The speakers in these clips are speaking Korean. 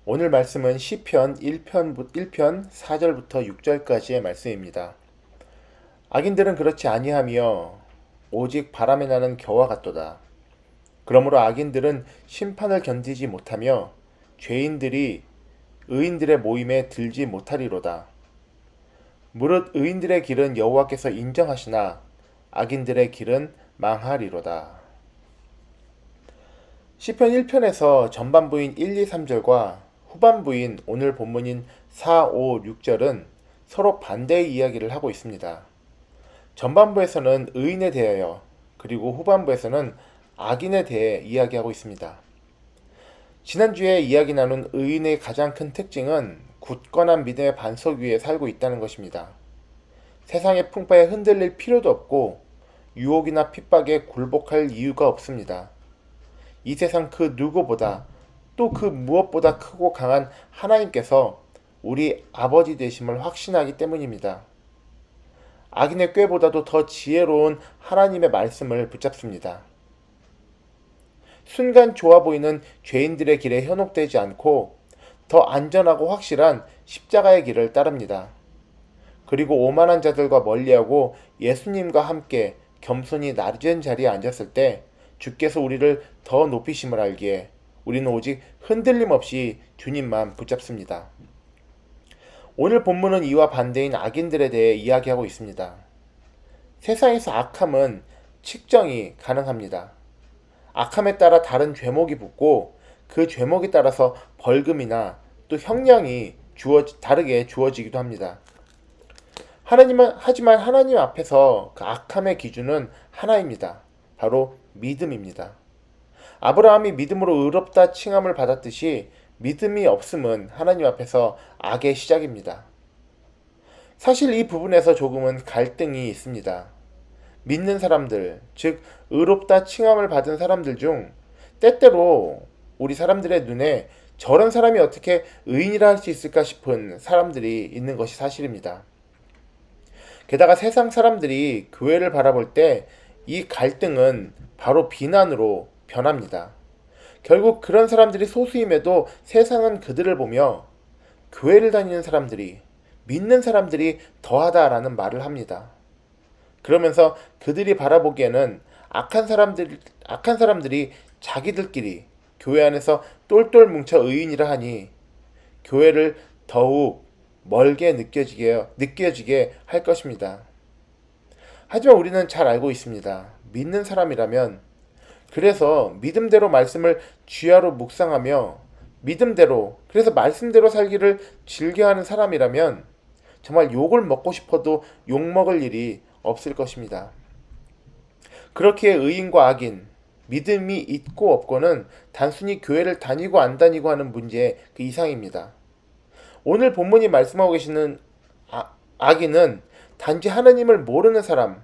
오늘 말씀은 시편 1편 4절부터 6절까지의 말씀입니다. 악인들은 그렇지 아니하며 오직 바람에 나는 겨와 같도다. 그러므로 악인들은 심판을 견디지 못하며 죄인들이 의인들의 모임에 들지 못하리로다. 무릇 의인들의 길은 여호와께서 인정하시나 악인들의 길은 망하리로다. 시편 1편에서 전반부인 1, 2, 3절과 후반부인 오늘 본문인 4, 5, 6절은 서로 반대의 이야기를 하고 있습니다. 전반부에서는 의인에 대하여 그리고 후반부에서는 악인에 대해 이야기하고 있습니다. 지난주에 이야기 나눈 의인의 가장 큰 특징은 굳건한 믿음의 반석 위에 살고 있다는 것입니다. 세상의 풍파에 흔들릴 필요도 없고 유혹이나 핍박에 굴복할 이유가 없습니다. 이 세상 그 누구보다 또 그 무엇보다 크고 강한 하나님께서 우리 아버지 되심을 확신하기 때문입니다. 악인의 꾀보다도 더 지혜로운 하나님의 말씀을 붙잡습니다. 순간 좋아 보이는 죄인들의 길에 현혹되지 않고 더 안전하고 확실한 십자가의 길을 따릅니다. 그리고 오만한 자들과 멀리하고 예수님과 함께 겸손히 낮은 자리에 앉았을 때 주께서 우리를 더 높이심을 알기에 우리는 오직 흔들림 없이 주님만 붙잡습니다. 오늘 본문은 이와 반대인 악인들에 대해 이야기하고 있습니다. 세상에서 악함은 측정이 가능합니다. 악함에 따라 다른 죄목이 붙고 그 죄목에 따라서 벌금이나 또 형량이 다르게 주어지기도 합니다. 하지만 하나님 앞에서 그 악함의 기준은 하나입니다. 바로 믿음입니다. 아브라함이 믿음으로 의롭다 칭함을 받았듯이 믿음이 없음은 하나님 앞에서 악의 시작입니다. 사실 이 부분에서 조금은 갈등이 있습니다. 믿는 사람들, 즉 의롭다 칭함을 받은 사람들 중 때때로 우리 사람들의 눈에 저런 사람이 어떻게 의인이라 할 수 있을까 싶은 사람들이 있는 것이 사실입니다. 게다가 세상 사람들이 교회를 바라볼 때 이 갈등은 바로 비난으로 변합니다. 결국 그런 사람들이 소수임에도 세상은 그들을 보며 교회를 다니는 사람들이, 믿는 사람들이 더하다라는 말을 합니다. 그러면서 그들이 바라보기에는 악한 사람들이 자기들끼리 교회 안에서 똘똘 뭉쳐 의인이라 하니 교회를 더욱 멀게 느껴지게 할 것입니다. 하지만 우리는 잘 알고 있습니다. 믿는 사람이라면 그래서 믿음대로 말씀을 쥐하로 묵상하며 믿음대로 그래서 말씀대로 살기를 즐겨하는 사람이라면 정말 욕을 먹고 싶어도 욕먹을 일이 없을 것입니다. 그렇기에 의인과 악인, 믿음이 있고 없고는 단순히 교회를 다니고 안 다니고 하는 문제 그 이상입니다. 오늘 본문이 말씀하고 계시는 악인은 단지 하나님을 모르는 사람,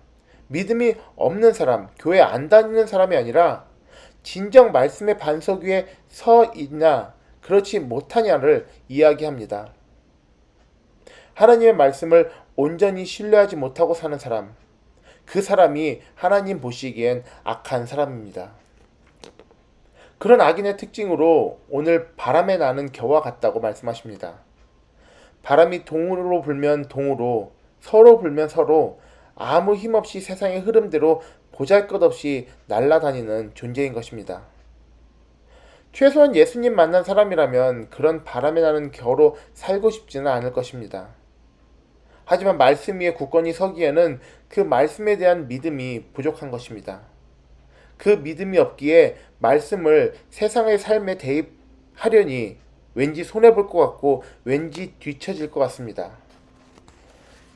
믿음이 없는 사람, 교회 안 다니는 사람이 아니라 진정 말씀의 반석 위에 서 있냐, 그렇지 못하냐를 이야기합니다. 하나님의 말씀을 온전히 신뢰하지 못하고 사는 사람, 그 사람이 하나님 보시기엔 악한 사람입니다. 그런 악인의 특징으로 오늘 바람에 나는 겨와 같다고 말씀하십니다. 바람이 동으로 불면 동으로, 서로 불면 서로 아무 힘없이 세상의 흐름대로 보잘것없이 날아다니는 존재인 것입니다. 최소한 예수님 만난 사람이라면 그런 바람에 나는 겨로 살고 싶지는 않을 것입니다. 하지만 말씀 위에 굳건히 서기에는 그 말씀에 대한 믿음이 부족한 것입니다. 그 믿음이 없기에 말씀을 세상의 삶에 대입하려니 왠지 손해볼 것 같고 왠지 뒤처질 것 같습니다.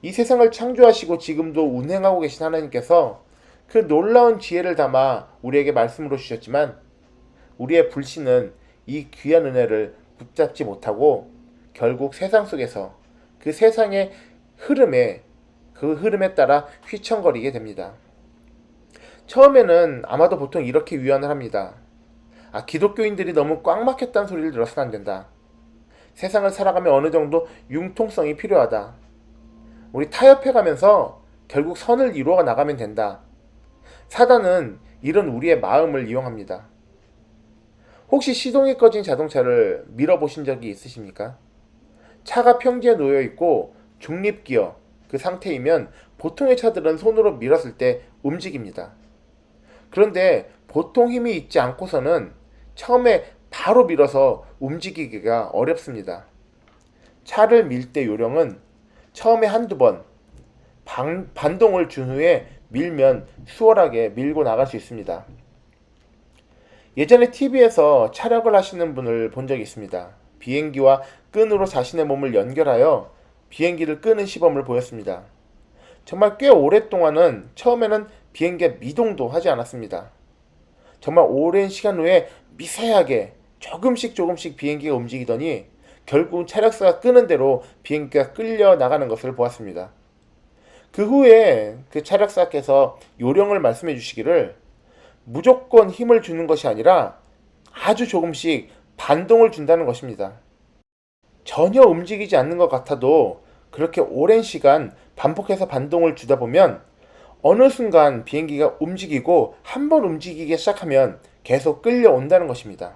이 세상을 창조하시고 지금도 운행하고 계신 하나님께서 그 놀라운 지혜를 담아 우리에게 말씀으로 주셨지만 우리의 불신은 이 귀한 은혜를 붙잡지 못하고 결국 세상 속에서 그 세상의 그 흐름에 따라 휘청거리게 됩니다. 처음에는 아마도 보통 이렇게 위안을 합니다. 기독교인들이 너무 꽉 막혔다는 소리를 들어서는 안 된다. 세상을 살아가며 어느 정도 융통성이 필요하다. 우리 타협해가면서 결국 선을 이루어 나가면 된다. 사단은 이런 우리의 마음을 이용합니다. 혹시 시동이 꺼진 자동차를 밀어보신 적이 있으십니까? 차가 평지에 놓여 있고 중립기어 그 상태이면 보통의 차들은 손으로 밀었을 때 움직입니다. 그런데 보통 힘이 있지 않고서는 처음에 바로 밀어서 움직이기가 어렵습니다. 차를 밀 때 요령은 처음에 한두 번 반동을 준 후에 밀면 수월하게 밀고 나갈 수 있습니다. 예전에 TV에서 촬영을 하시는 분을 본 적이 있습니다. 비행기와 끈으로 자신의 몸을 연결하여 비행기를 끄는 시범을 보였습니다. 정말 꽤 오랫동안은 처음에는 비행기가 미동도 하지 않았습니다. 정말 오랜 시간 후에 미세하게 조금씩 비행기가 움직이더니 결국 차력사가 끄는 대로 비행기가 끌려 나가는 것을 보았습니다. 그 후에 그 차력사께서 요령을 말씀해 주시기를 무조건 힘을 주는 것이 아니라 아주 조금씩 반동을 준다는 것입니다. 전혀 움직이지 않는 것 같아도 그렇게 오랜 시간 반복해서 반동을 주다 보면 어느 순간 비행기가 움직이고 한번 움직이기 시작하면 계속 끌려온다는 것입니다.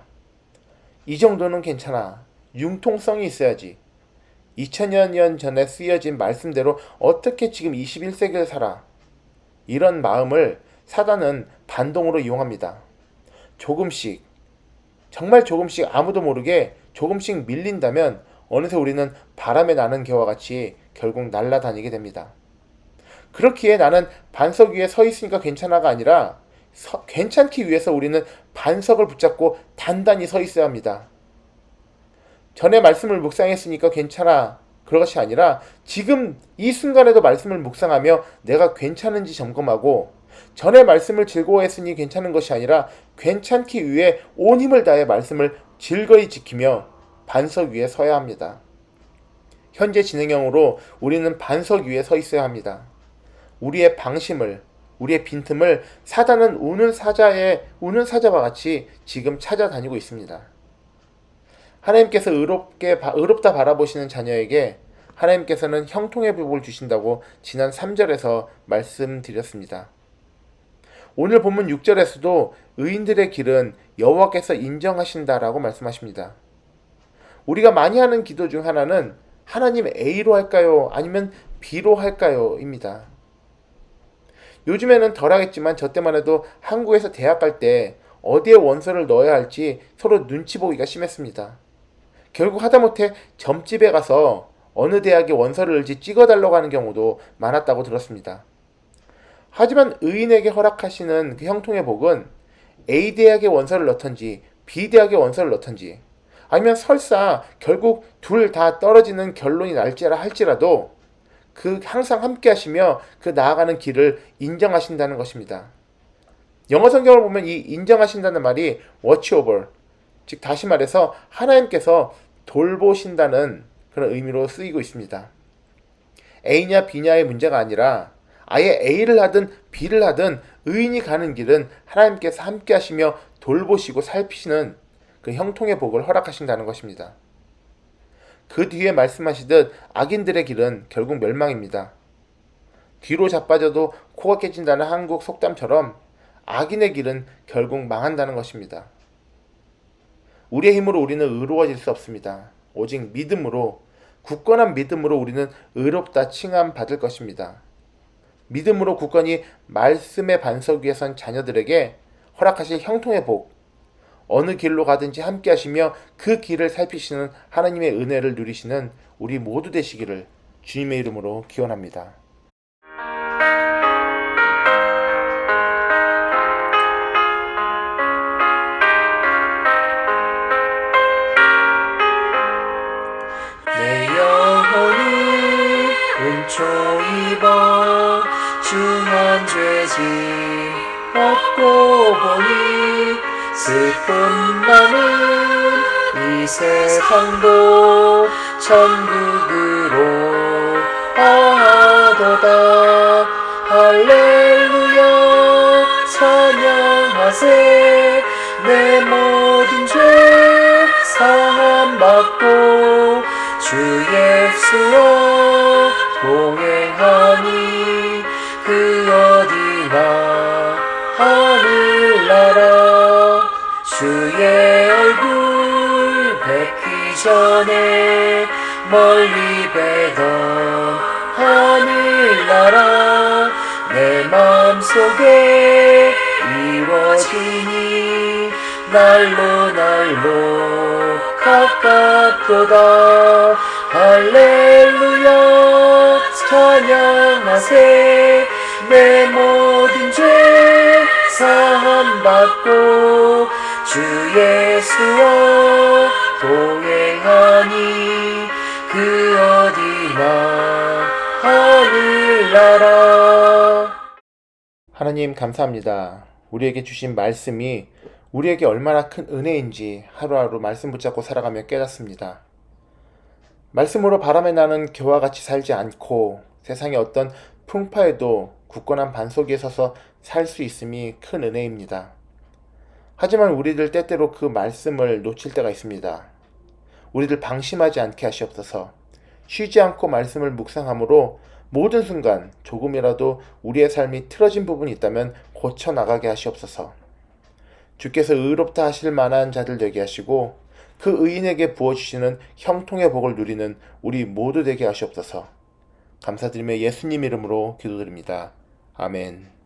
이 정도는 괜찮아. 융통성이 있어야지. 2000여 년 전에 쓰여진 말씀대로 어떻게 지금 21세기를 살아. 이런 마음을 사단은 반동으로 이용합니다. 조금씩, 정말 조금씩 아무도 모르게 조금씩 밀린다면 어느새 우리는 바람에 나는 개와 같이 결국 날아다니게 됩니다. 그렇기에 나는 반석 위에 서 있으니까 괜찮아가 아니라 괜찮기 위해서 우리는 반석을 붙잡고 단단히 서 있어야 합니다. 전에 말씀을 묵상했으니까 괜찮아. 그것이 아니라 지금 이 순간에도 말씀을 묵상하며 내가 괜찮은지 점검하고 전에 말씀을 즐거워했으니 괜찮은 것이 아니라 괜찮기 위해 온 힘을 다해 말씀을 즐거이 지키며 반석 위에 서야 합니다. 현재 진행형으로 우리는 반석 위에 서 있어야 합니다. 우리의 방심을, 우리의 빈틈을 사단은 우는 사자와 같이 지금 찾아다니고 있습니다. 하나님께서 의롭다 바라보시는 자녀에게 하나님께서는 형통의 복을 주신다고 지난 3절에서 말씀드렸습니다. 오늘 본문 6절에서도 의인들의 길은 여호와께서 인정하신다라고 말씀하십니다. 우리가 많이 하는 기도 중 하나는 하나님 A로 할까요? 아니면 B로 할까요? 입니다. 요즘에는 덜하겠지만 저 때만 해도 한국에서 대학 갈 때 어디에 원서를 넣어야 할지 서로 눈치 보기가 심했습니다. 결국 하다못해 점집에 가서 어느 대학에 원서를 넣을지 찍어달라고 하는 경우도 많았다고 들었습니다. 하지만 의인에게 허락하시는 그 형통의 복은 A 대학에 원서를 넣던지 B 대학에 원서를 넣던지 아니면 설사 결국 둘 다 떨어지는 결론이 날지라 할지라도 그 항상 함께 하시며 그 나아가는 길을 인정하신다는 것입니다. 영어 성경을 보면 이 인정하신다는 말이 watch over, 즉 다시 말해서 하나님께서 돌보신다는 그런 의미로 쓰이고 있습니다. A냐 B냐의 문제가 아니라 아예 A를 하든 B를 하든 의인이 가는 길은 하나님께서 함께 하시며 돌보시고 살피시는 그 형통의 복을 허락하신다는 것입니다. 그 뒤에 말씀하시듯 악인들의 길은 결국 멸망입니다. 뒤로 자빠져도 코가 깨진다는 한국 속담처럼 악인의 길은 결국 망한다는 것입니다. 우리의 힘으로 우리는 의로워질 수 없습니다. 오직 믿음으로, 굳건한 믿음으로 우리는 의롭다 칭함 받을 것입니다. 믿음으로 굳건히 말씀의 반석 위에 선 자녀들에게 허락하실 형통의 복, 어느 길로 가든지 함께 하시며 그 길을 살피시는 하나님의 은혜를 누리시는 우리 모두 되시기를 주님의 이름으로 기원합니다. 내 영혼이 은총 입어 중한 죄짐 얻고 보니 슬픔 많은 이 세상도 천국으로 아도다. 할렐루야 찬양하세. 내 모든 죄 사함받고 주 예수와 동행하니 그 어디나 하늘나라 주의 전에 멀리 배던 하늘나라 내 마음속에 이루어지니 날로 날로 가깝도다. 할렐루야 찬양하세. 내 모든 죄 사함받고 주 예수와 동행하니 그 어디나 하늘나라. 하나님 감사합니다. 우리에게 주신 말씀이 우리에게 얼마나 큰 은혜인지 하루하루 말씀 붙잡고 살아가며 깨닫습니다. 말씀으로 바람에 나는 겨와 같이 살지 않고 세상의 어떤 풍파에도 굳건한 반석 위에 서서 살 수 있음이 큰 은혜입니다. 하지만 우리들 때때로 그 말씀을 놓칠 때가 있습니다. 우리들 방심하지 않게 하시옵소서. 쉬지 않고 말씀을 묵상함으로 모든 순간 조금이라도 우리의 삶이 틀어진 부분이 있다면 고쳐나가게 하시옵소서. 주께서 의롭다 하실 만한 자들 되게 하시고 그 의인에게 부어주시는 형통의 복을 누리는 우리 모두 되게 하시옵소서. 감사드리며 예수님 이름으로 기도드립니다. 아멘.